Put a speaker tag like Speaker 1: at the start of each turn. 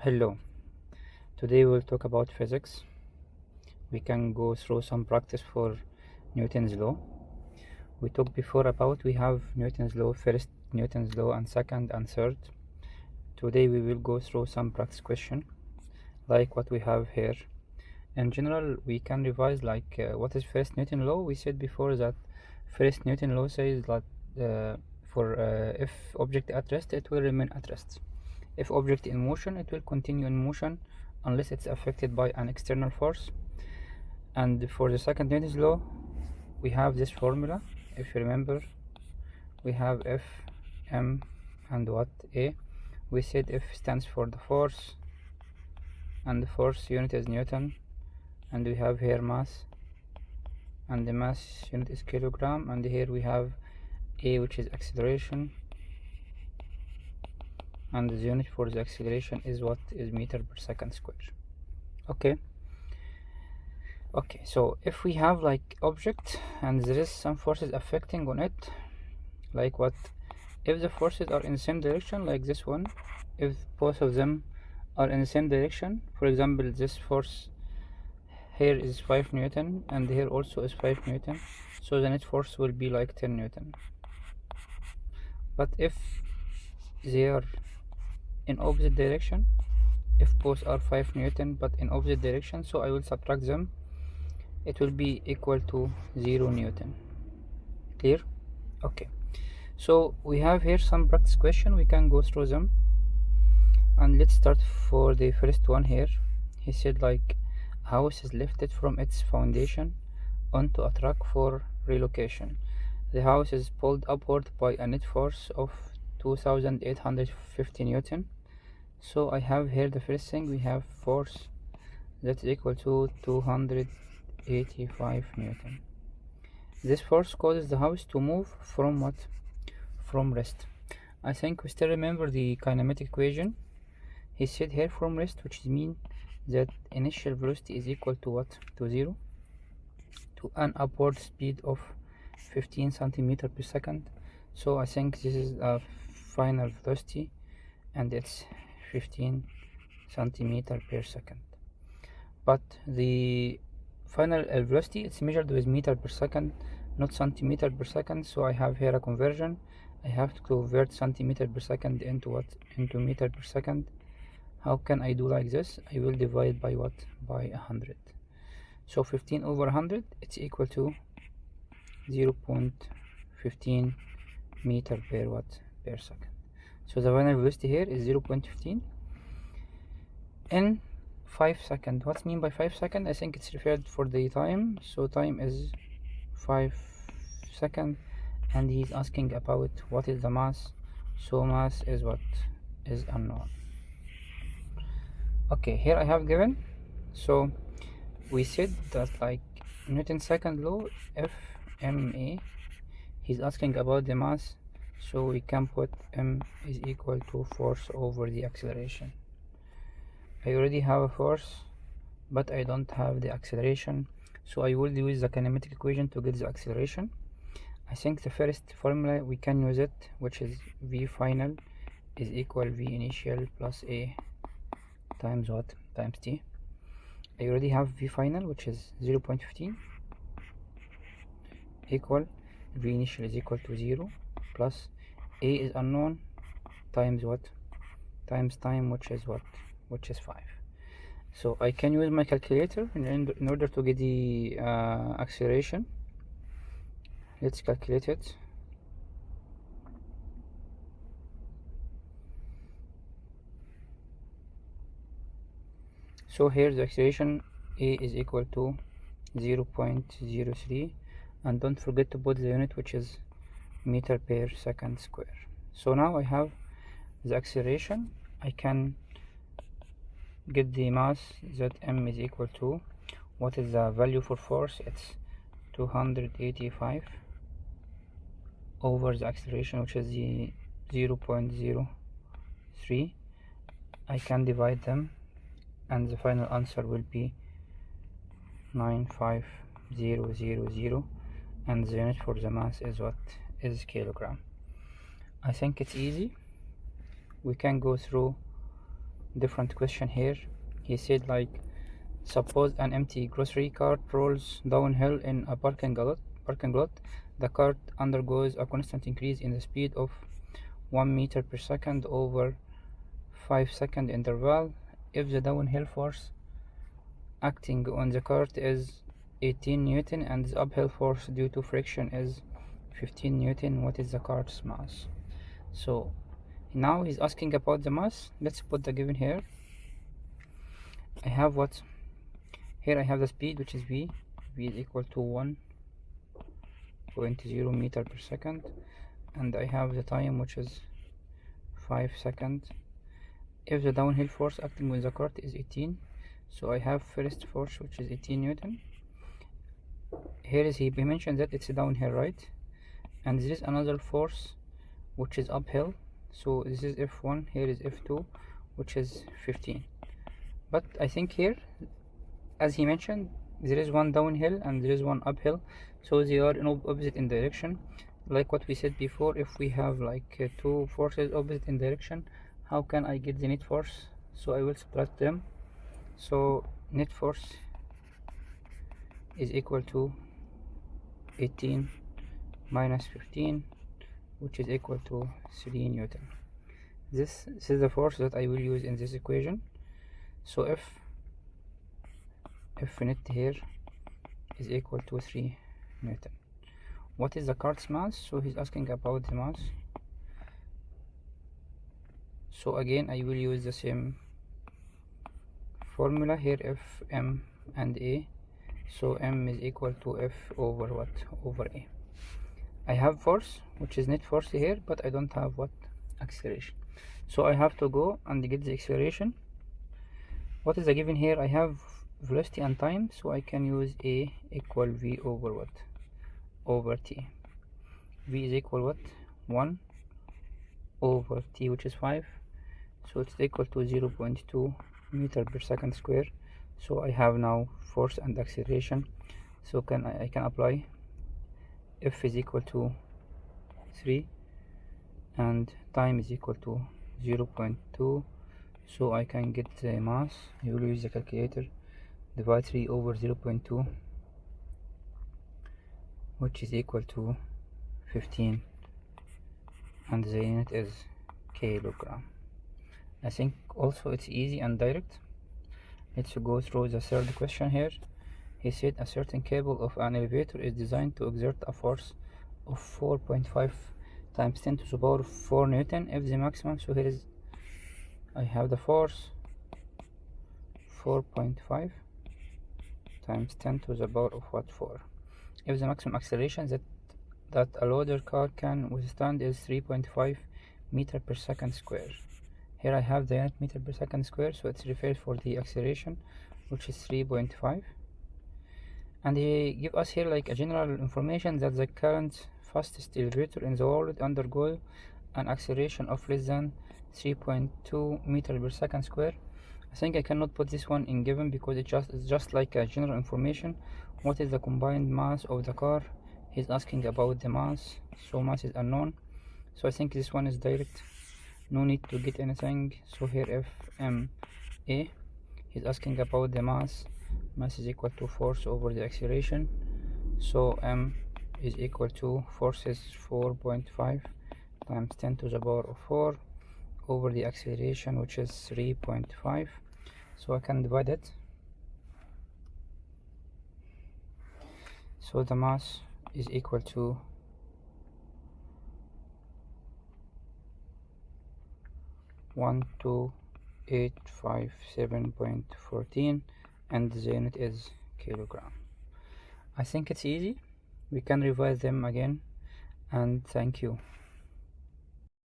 Speaker 1: Hello, today we'll talk about physics. We can go through some practice for Newton's law. We talked before about we have Newton's law first, Newton's law and second and third. Today we will go through some practice question like what we have here. In general, we can revise like what is first Newton law. We said before that first Newton law says that if object at rest, it will remain at rest. If object in motion, it will continue in motion unless it's affected by an external force. And for the second Newton's law, we have this formula. If you remember, we have F, M, and what? A. We said F stands for the force, and the force unit is Newton, and we have here mass, and the mass unit is kilogram, and here we have A, which is acceleration, and the unit for the acceleration is what? Is meter per second square. Okay, so if we have like object and there is some forces affecting on it, like what? If the forces are in the same direction, like this one, if both of them are in the same direction, for example, this force here is 5 Newton and here also is 5 Newton, so the net force will be like 10 Newton. But if they are in opposite direction, if both are 5 Newton but in opposite direction, so I will subtract them, it will be equal to 0 Newton. Clear? Okay, so we have here some practice question. We can go through them, and let's start for the first one here. He said like a house is lifted from its foundation onto a truck for relocation. The house is pulled upward by a net force of 2850 Newton. So I have here the first thing, we have force that is equal to 285 Newton. This force causes the house to move from what? From rest. I think we still remember the kinematic equation. He said here from rest, which means that initial velocity is equal to what? To 0, to an upward speed of 15 centimeter per second. So I think this is a final velocity, and it's 15 centimeter per second. But the final velocity, it's measured with meter per second, not centimeter per second. So I have here a conversion. I have to convert centimeter per second into what? Into meter per second. How can I do like this? I will divide by what? By 100. So 15 over 100, it's equal to 0.15 meter per what? Per second. So the final velocity here is 0.15 in 5 seconds. What's mean by 5 seconds? I think it's referred for the time. So time is 5 seconds, and he's asking about what is the mass. So mass is what? Is unknown. Okay, here I have given. So we said that like Newton's second law, FMA, he's asking about the mass, so we can put M is equal to force over the acceleration. I already have a force, but I don't have the acceleration, so I will use the kinematic equation to get the acceleration. I think the first formula we can use it, which is V final is equal V initial plus A times what? Times T. I already have V final, which is 0.15 equal V initial is equal to 0 plus A is unknown times what? Times time, which is what? Which is 5. So I can use my calculator in order to get the acceleration. Let's calculate it. So here the acceleration A is equal to 0.03, and don't forget to put the unit, which is meter per second square. So now I have the acceleration. I can get the mass that M is equal to, what is the value for force? It's 285 over the acceleration, which is the 0.03. I can divide them, and the final answer will be 95000, and the unit for the mass is what? Is kilogram. I think it's easy. We can go through different question here. He said like, suppose an empty grocery cart rolls downhill in a parking lot. The cart undergoes a constant increase in the speed of 1 meter per second over 5-second interval. If the downhill force acting on the cart is 18 Newton and the uphill force due to friction is 15 Newton, what is the cart's mass? So now he's asking about the mass. Let's put the given here. I have what? Here I have the speed, which is v. V is equal to 1.0 meter per second, and I have the time, which is 5 seconds. If the downhill force acting on the cart is 18, so I have first force, which is 18 Newton. Here is he mentioned that it's downhill, right? And there is another force which is uphill, so this is F1, here is F2, which is 15. But I think here, as he mentioned, there is one downhill and there is one uphill, so they are in opposite in direction. Like what we said before, if we have like two forces opposite in direction, how can I get the net force? So I will subtract them. So net force is equal to 18 minus 15, which is equal to 3 Newton. This is the force that I will use in this equation. So if net here is equal to 3 Newton. What is the cart's mass? So he's asking about the mass. So again I will use the same formula here, F, M and A. So M is equal to F over what? Over A. I have force, which is net force here, but I don't have what? Acceleration. So I have to go and get the acceleration. What is the given here? I have velocity and time, so I can use A equal V over what? Over T. V is equal what? 1 over T, which is 5. So it's equal to 0.2 meter per second square. So I have now force and acceleration. So I can apply F is equal to 3 and time is equal to 0.2. So I can get the mass. I will use the calculator. Divide 3 over 0.2, which is equal to 15, and the unit is kilogram. I think also it's easy and direct. Let's go through the third question here. He said a certain cable of an elevator is designed to exert a force of 4.5 times 10 to the power 4 Newton if the maximum, so here is I have the force 4.5 times 10 to the power of what? 4. If the maximum acceleration that a loader car can withstand is 3.5 meter per second square. Here I have the unit meter per second square, so it's referred for the acceleration, which is 3.5. And he give us here like a general information that the current fastest elevator in the world undergo an acceleration of less than 3.2 meter per second square. I think I cannot put this one in given because it's just like a general information. What is the combined mass of the car? He's asking about the mass, so mass is unknown. So I think this one is direct, no need to get anything. So here F, M, A. He's asking about the mass. Mass is equal to force over the acceleration. So M is equal to force is 4.5 times 10 to the power of 4 over the acceleration, which is 3.5. So I can divide it. So the mass is equal to 12857.14 and the unit is kilogram. I think it's easy. We can revise them again, and thank you.